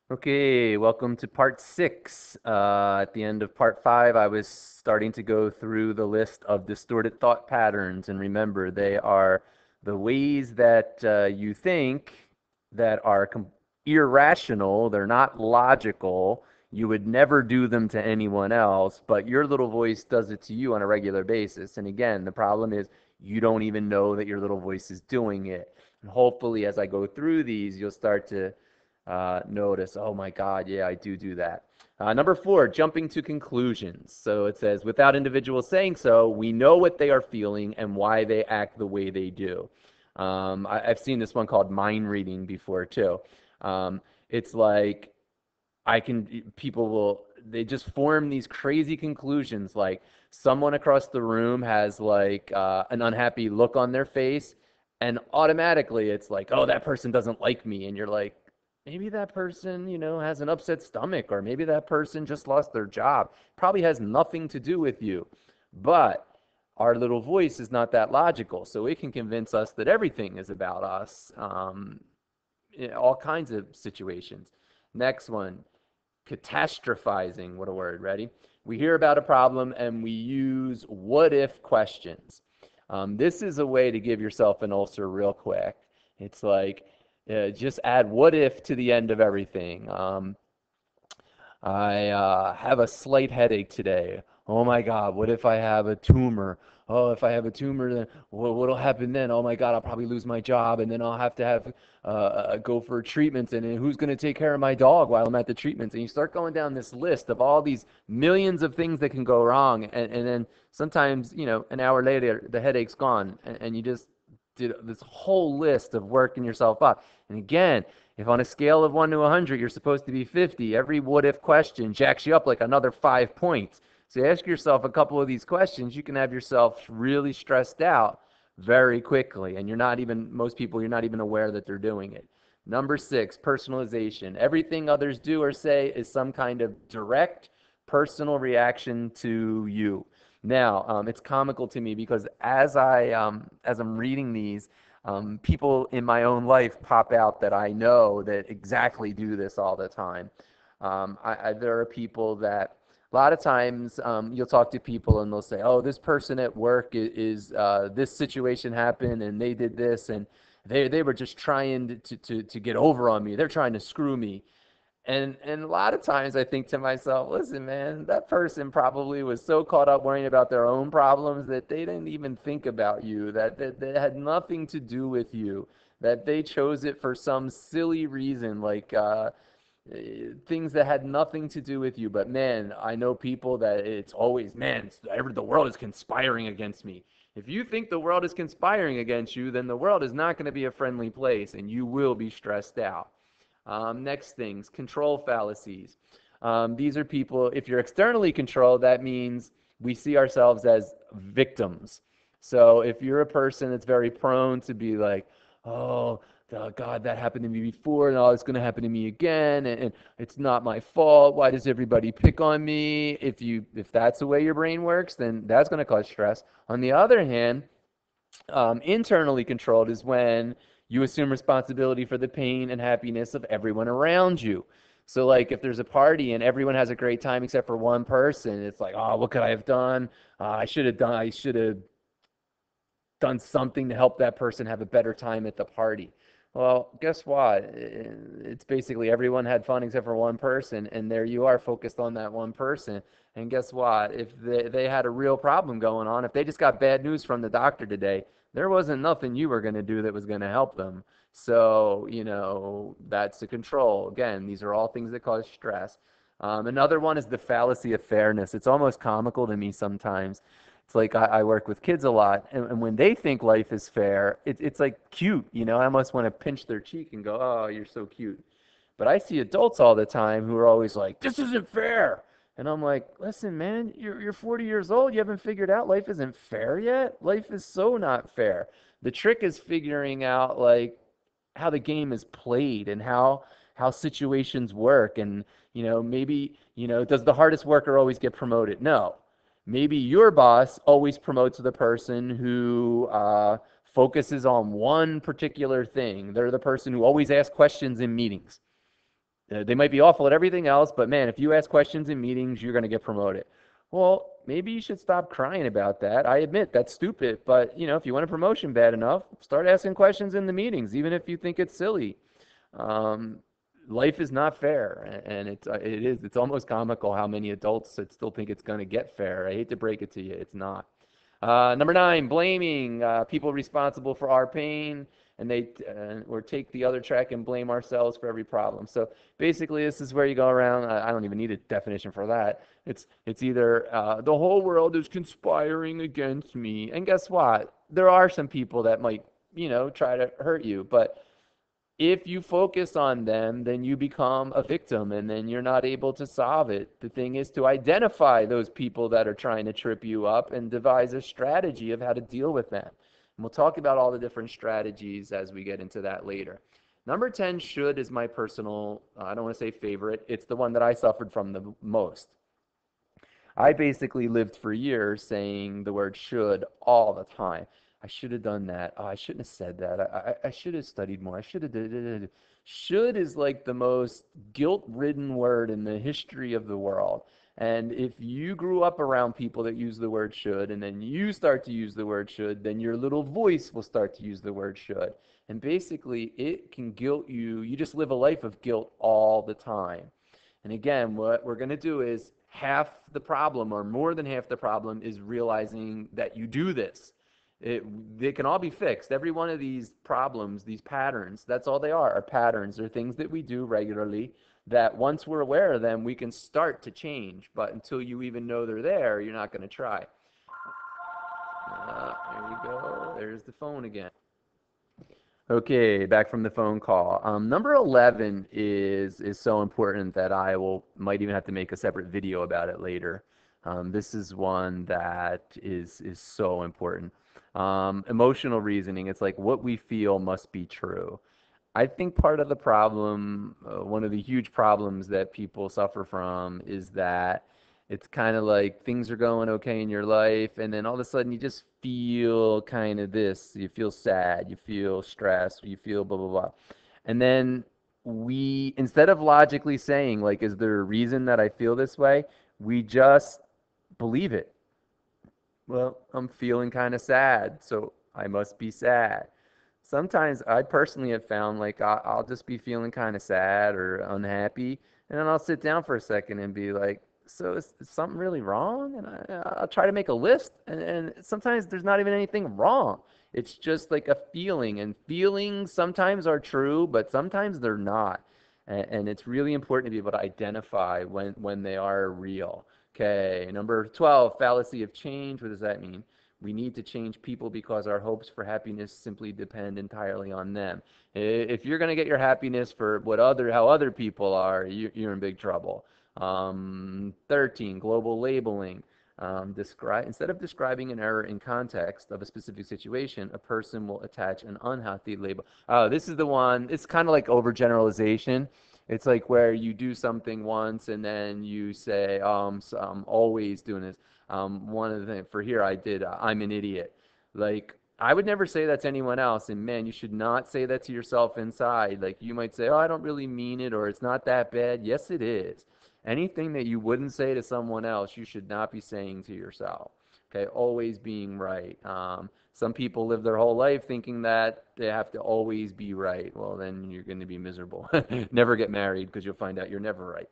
Okay, welcome to part six. At the end of part five, I was starting to go through the list of distorted thought patterns. And remember, they are the ways that you think that are irrational, they're not logical. You would never do them to anyone else, but your little voice does it to you on a regular basis. And again, the problem is you don't even know that your little voice is doing it. And hopefully, as I go through these, you'll start to notice, oh my God, yeah, I do that. Number four, jumping to conclusions. So it says, without individuals saying so, we know what they are feeling and why they act the way they do. I've seen this one called mind reading before too. It's like people will, they just form these crazy conclusions. Like someone across the room has like an unhappy look on their face, and automatically it's like, oh, that person doesn't like me. And you're like, maybe that person, has an upset stomach, or maybe that person just lost their job. Probably has nothing to do with you. But our little voice is not that logical, so it can convince us that everything is about us, in all kinds of situations. Next one, catastrophizing. What a word. Ready? We hear about a problem and we use what if questions. This is a way to give yourself an ulcer real quick. It's like, just add what if to the end of everything. I have a slight headache today. Oh my God, what if I have a tumor? Oh, if I have a tumor, then what'll happen then? Oh my God, I'll probably lose my job, and then I'll have to have go for treatments, and then who's going to take care of my dog while I'm at the treatments? And you start going down this list of all these millions of things that can go wrong, and then sometimes, an hour later, the headache's gone, and you just did this whole list of working yourself up. And again, if on a scale of 1 to 100, you're supposed to be 50, every what if question jacks you up like another 5 points. So ask yourself a couple of these questions, you can have yourself really stressed out very quickly. And most people, you're not even aware that they're doing it. Number six, personalization. Everything others do or say is some kind of direct personal reaction to you. Now, it's comical to me because as I'm reading these, people in my own life pop out that I know that exactly do this all the time. There are people that a lot of times you'll talk to people and they'll say, "Oh, this person at work this situation happened and they did this and they were just trying to get over on me. They're trying to screw me." And a lot of times I think to myself, listen, man, that person probably was so caught up worrying about their own problems that they didn't even think about you, that had nothing to do with you, that they chose it for some silly reason, like things that had nothing to do with you. But man, I know people that it's always, man, the world is conspiring against me. If you think the world is conspiring against you, then the world is not going to be a friendly place and you will be stressed out. Next things, control fallacies. These are people, if you're externally controlled, that means we see ourselves as victims. So if you're a person that's very prone to be like, oh, God, that happened to me before, and oh, it's going to happen to me again, and it's not my fault. Why does everybody pick on me? If that's the way your brain works, then that's going to cause stress. On the other hand, internally controlled is when you assume responsibility for the pain and happiness of everyone around you. So, like, if there's a party and everyone has a great time except for one person, it's like, oh, what could I have done? I should have done something to help that person have a better time at the party. Well, guess what? It's basically everyone had fun except for one person, and there you are focused on that one person. And guess what? If they had a real problem going on, if they just got bad news from the doctor today, there wasn't nothing you were going to do that was going to help them. So, that's the control. Again, these are all things that cause stress. Another one is the fallacy of fairness. It's almost comical to me sometimes. It's like I work with kids a lot, and when they think life is fair, it's like cute, I almost want to pinch their cheek and go, "Oh, you're so cute." But I see adults all the time who are always like, "This isn't fair," and I'm like, "Listen, man, you're 40 years old. You haven't figured out life isn't fair yet. Life is so not fair. The trick is figuring out like how the game is played and how situations work, and maybe does the hardest worker always get promoted? No. Maybe your boss always promotes the person who focuses on one particular thing. They're the person who always asks questions in meetings. They might be awful at everything else, but man, if you ask questions in meetings, you're going to get promoted. Well, maybe you should stop crying about that. I admit that's stupid, but if you want a promotion bad enough, start asking questions in the meetings, even if you think it's silly. Um, Life is not fair, and it's almost comical how many adults that still think it's going to get fair. I hate to break it to you, it's not. Number nine, blaming people responsible for our pain, and they or take the other track and blame ourselves for every problem. So basically, this is where you go around. I don't even need a definition for that. It's either the whole world is conspiring against me, and guess what? There are some people that might try to hurt you, but if you focus on them, then you become a victim and then you're not able to solve it. The thing is to identify those people that are trying to trip you up and devise a strategy of how to deal with them. And we'll talk about all the different strategies as we get into that later. Number 10, should, is my personal, I don't want to say favorite. It's the one that I suffered from the most. I basically lived for years saying the word should all the time. I should have done that. Oh, I shouldn't have said that. I should have studied more. I should have did. Should is like the most guilt-ridden word in the history of the world. And if you grew up around people that use the word should, and then you start to use the word should, then your little voice will start to use the word should. And basically, it can guilt you. You just live a life of guilt all the time. And again, what we're going to do is half the problem, or more than half the problem, is realizing that you do this. They can all be fixed. Every one of these problems, these patterns, that's all they are patterns. They're things that we do regularly that once we're aware of them, we can start to change. But until you even know they're there, you're not going to try. There we go. There's the phone again. Okay, back from the phone call. Number 11 is so important that might even have to make a separate video about it later. This is one that is so important. Emotional reasoning. It's like what we feel must be true. I think part of the problem, one of the huge problems that people suffer from is that it's kind of like things are going okay in your life, and then all of a sudden you just feel kind of this. You feel sad, you feel stressed, you feel blah, blah, blah. And then instead of logically saying, like, is there a reason that I feel this way? We just believe it. Well, I'm feeling kind of sad, so I must be sad. Sometimes I personally have found like I'll just be feeling kind of sad or unhappy, and then I'll sit down for a second and be like, so is something really wrong? And I'll try to make a list, and sometimes there's not even anything wrong. It's just like a feeling, and feelings sometimes are true, but sometimes they're not. And it's really important to be able to identify when they are real. Okay, number 12, fallacy of change. What does that mean? We need to change people because our hopes for happiness simply depend entirely on them. If you're going to get your happiness for how other people are, you're in big trouble. 13, global labeling. Instead of describing an error in context of a specific situation, a person will attach an unhealthy label. Oh, this is the one. It's kind of like overgeneralization. It's like where you do something once and then you say, so I'm always doing this. One of the things for here I did, I'm an idiot. Like, I would never say that to anyone else. And man, you should not say that to yourself inside. Like, you might say, oh, I don't really mean it, or it's not that bad. Yes, it is. Anything that you wouldn't say to someone else, you should not be saying to yourself. Okay, always being right. Some people live their whole life thinking that they have to always be right. Well, then you're going to be miserable. Never get married because you'll find out you're never right.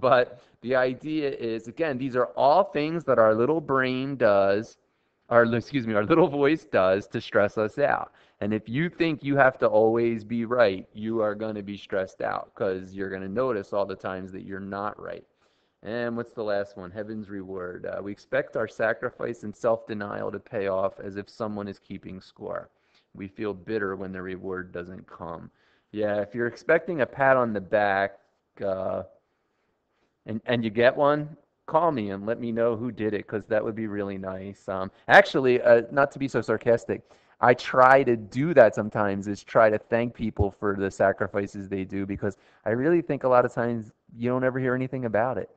But the idea is, again, these are all things that our little brain does, our little voice does to stress us out. And if you think you have to always be right, you are going to be stressed out because you're going to notice all the times that you're not right. And what's the last one? Heaven's reward. We expect our sacrifice and self-denial to pay off as if someone is keeping score. We feel bitter when the reward doesn't come. Yeah, if you're expecting a pat on the back uh, and you get one, call me and let me know who did it because that would be really nice. Actually, not to be so sarcastic, I try to do that sometimes, is try to thank people for the sacrifices they do because I really think a lot of times you don't ever hear anything about it.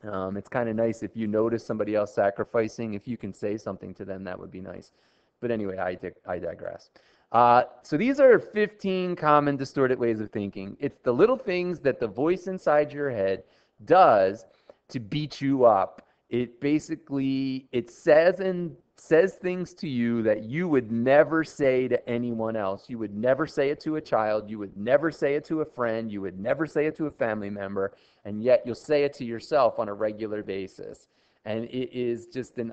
It's kind of nice if you notice somebody else sacrificing, if you can say something to them, that would be nice. But anyway, I digress. So these are 15 common distorted ways of thinking. It's the little things that the voice inside your head does to beat you up. It basically it says things to you that you would never say to anyone else. You would never say it to a child, you would never say it to a friend, you would never say it to a family member, and yet you'll say it to yourself on a regular basis. And it is just an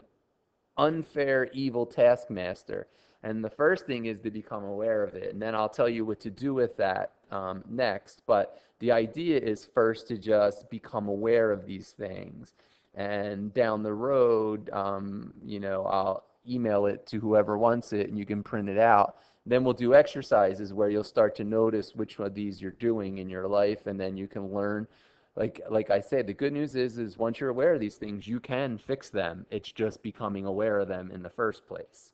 unfair, evil taskmaster. And the first thing is to become aware of it. And then I'll tell you what to do with that next. But the idea is first to just become aware of these things. And down the road, I'll email it to whoever wants it and you can print it out. Then we'll do exercises where you'll start to notice which one of these you're doing in your life, and then you can learn like I say, the good news is once you're aware of these things, you can fix them. It's just becoming aware of them in the first place.